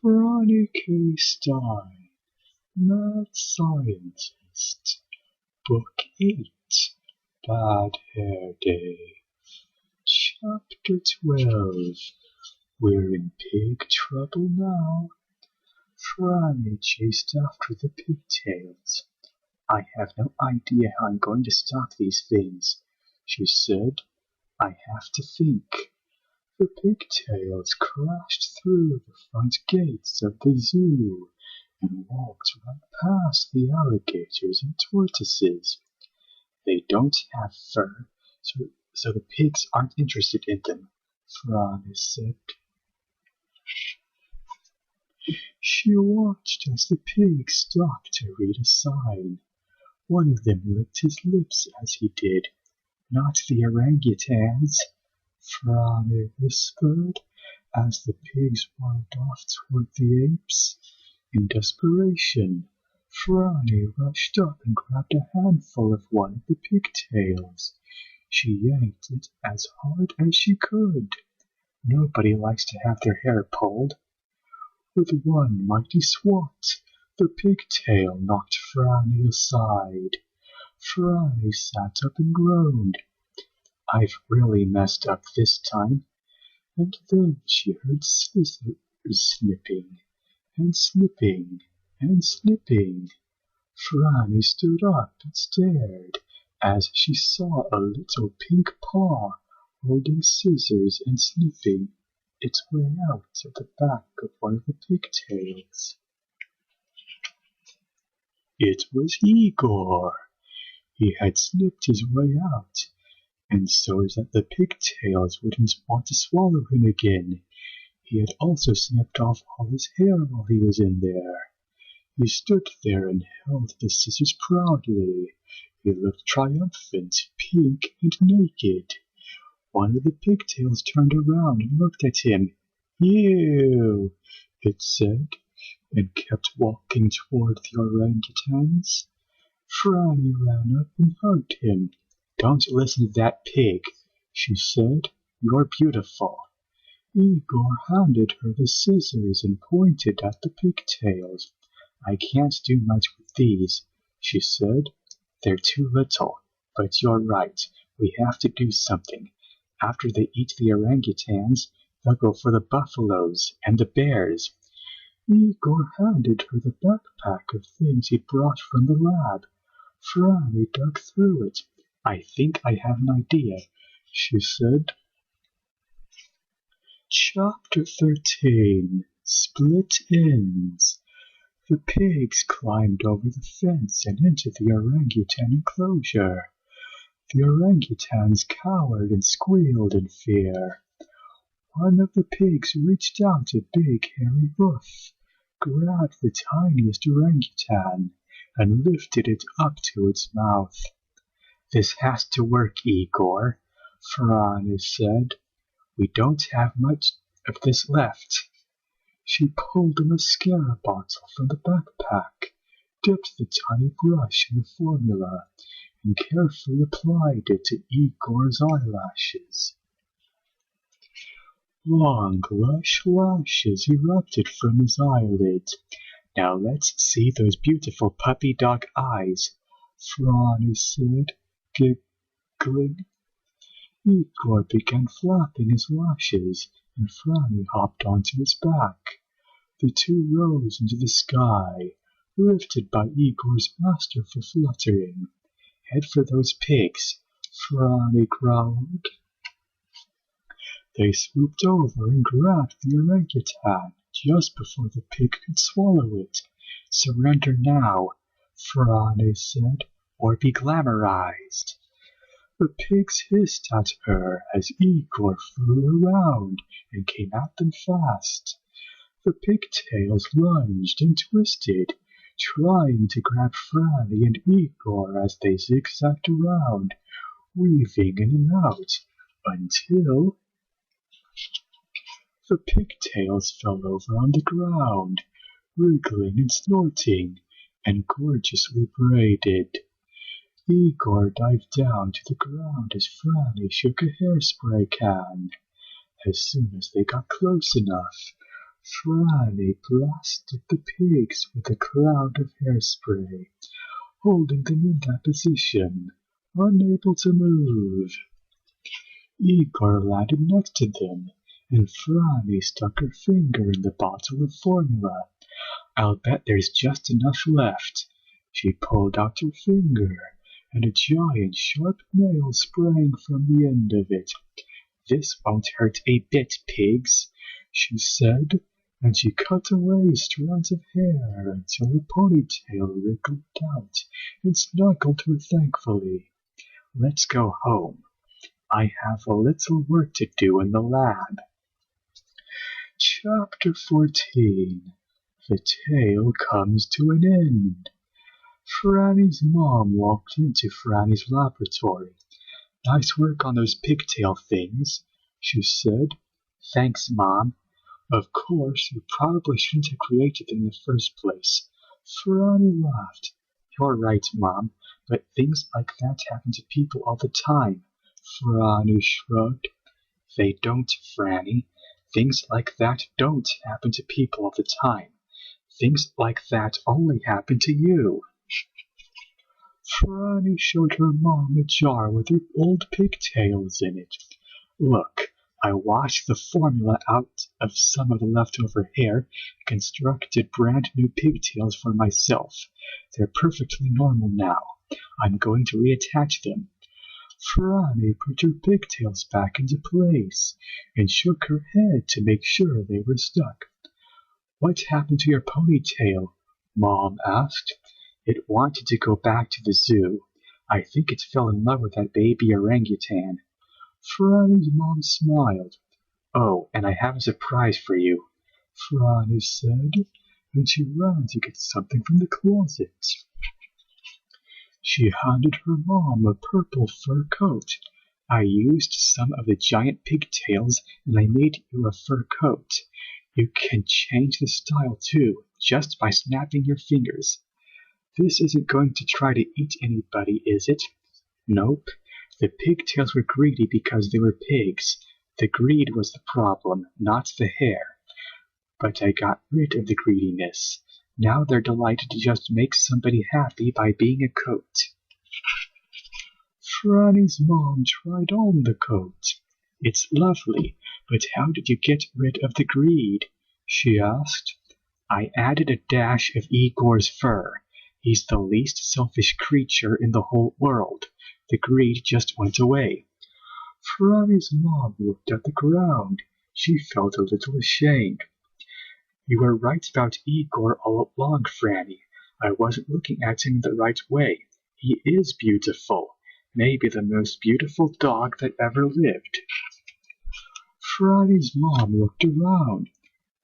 Franny K. Stein, Mad Scientist, Book 8, Bad Hair Day, Chapter 12. We're in big trouble now. Franny chased after the pigtails. I have no idea how I'm going to stop these things, she said. I have to think. The pigtails crashed through the front gates of the zoo and walked right past the alligators and tortoises. They don't have fur, so the pigs aren't interested in them, Franny said. She watched as the pigs stopped to read a sign. One of them licked his lips as he did. Not the orangutans, Franny whispered as the pigs walked off toward the apes. In desperation, Franny rushed up and grabbed a handful of one of the pigtails. She yanked it as hard as she could. Nobody likes to have their hair pulled. With one mighty swat, the pigtail knocked Franny aside. Franny sat up and groaned. I've really messed up this time. And then she heard scissors snipping, and snipping, and snipping. Franny stood up and stared as she saw a little pink paw holding scissors and snipping its way out of the back of one of the pigtails. It was Igor. He had snipped his way out, and so that the pigtails wouldn't want to swallow him again, he had also snipped off all his hair while he was in there. He stood there and held the scissors proudly. He looked triumphant, pink, and naked. One of the pigtails turned around and looked at him. "You," it said, and kept walking toward the orangutans. Franny ran up and hugged him. "Don't listen to that pig," she said. "You're beautiful." Igor handed her the scissors and pointed at the pigtails. "I can't do much with these," she said. "They're too little, but you're right. We have to do something. After they eat the orangutans, they'll go for the buffaloes and the bears." Igor handed her the backpack of things he'd brought from the lab. Franny dug through it. "I think I have an idea," she said. Chapter 13. Split Ends. The pigs climbed over the fence and into the orangutan enclosure. The orangutans cowered and squealed in fear. One of the pigs reached out a big hairy hoof, grabbed the tiniest orangutan, and lifted it up to its mouth. "This has to work, Igor," Franny said. "We don't have much of this left." She pulled a mascara bottle from the backpack, dipped the tiny brush in the formula, and carefully applied it to Igor's eyelashes. Long, lush lashes erupted from his eyelids. "Now let's see those beautiful puppy dog eyes," Franny said, giggling. Igor began flapping his lashes, and Franny hopped onto his back. The two rose into the sky, lifted by Igor's masterful fluttering. "Head for those pigs," Franny growled. They swooped over and grabbed the orangutan just before the pig could swallow it. "Surrender now," Franny said, "or be glamorized." The pigs hissed at her as Igor flew around and came at them fast. The pigtails lunged and twisted, trying to grab Franny and Igor as they zigzagged around, weaving in and out, until the pigtails fell over on the ground, wriggling and snorting, and gorgeously braided. Igor dived down to the ground as Franny shook a hairspray can. As soon as they got close enough, Franny blasted the pigs with a cloud of hairspray, holding them in that position, unable to move. Igor landed next to them, and Franny stuck her finger in the bottle of formula. I'll bet there's just enough left. She pulled out her finger, and a giant sharp nail sprang from the end of it. This won't hurt a bit, pigs, she said, and she cut away strands of hair until her ponytail wriggled out and snuggled her thankfully. Let's go home. I have a little work to do in the lab. Chapter 14. The tale comes to an end. Franny's mom walked into Franny's laboratory. Nice work on those pigtail things, she said. Thanks, Mom. Of course, you probably shouldn't have created them in the first place. Franny laughed. You're right, Mom, but things like that happen to people all the time. Franny shrugged. They don't, Franny. Things like that don't happen to people all the time. Things like that only happen to you. Franny showed her mom a jar with her old pigtails in it. Look, I washed the formula out of some of the leftover hair and constructed brand new pigtails for myself. They're perfectly normal now. I'm going to reattach them. Franny put her pigtails back into place and shook her head to make sure they were stuck. What happened to your ponytail? Mom asked. It wanted to go back to the zoo. I think it fell in love with that baby orangutan. Franny's mom smiled. Oh, and I have a surprise for you, Franny said, and she ran to get something from the closet. She handed her mom a purple fur coat. I used some of the giant pigtails and I made you a fur coat. You can change the style too, just by snapping your fingers. This isn't going to try to eat anybody, is it? Nope. The pigtails were greedy because they were pigs. The greed was the problem, not the hair. But I got rid of the greediness. Now they're delighted to just make somebody happy by being a coat. Franny's mom tried on the coat. It's lovely, but how did you get rid of the greed? She asked. I added a dash of Igor's fur. He's the least selfish creature in the whole world. The greed just went away. Franny's mom looked at the ground. She felt a little ashamed. You were right about Igor all along, Franny. I wasn't looking at him the right way. He is beautiful. Maybe the most beautiful dog that ever lived. Franny's mom looked around.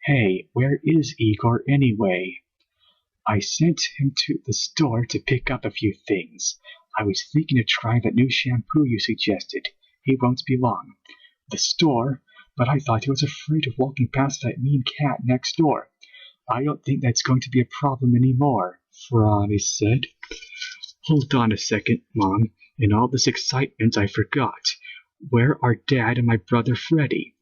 Hey, where is Igor anyway? I sent him to the store to pick up a few things. I was thinking of trying that new shampoo you suggested. He won't be long. The store? But I thought he was afraid of walking past that mean cat next door. I don't think that's going to be a problem anymore, Franny said. Hold on a second, Mom. In all this excitement, I forgot. Where are Dad and my brother Freddy?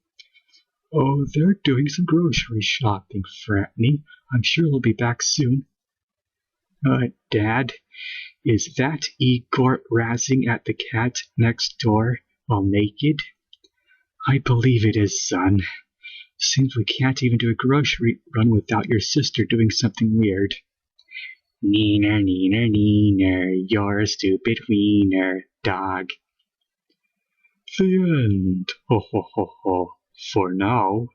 Oh, they're doing some grocery shopping, Franny. I'm sure they'll be back soon. Dad, is that Igor razzing at the cat next door while naked? I believe it is, son. Seems we can't even do a grocery run without your sister doing something weird. Neener, neener, neener, you're a stupid wiener, dog. The end. Ho ho ho ho. For now.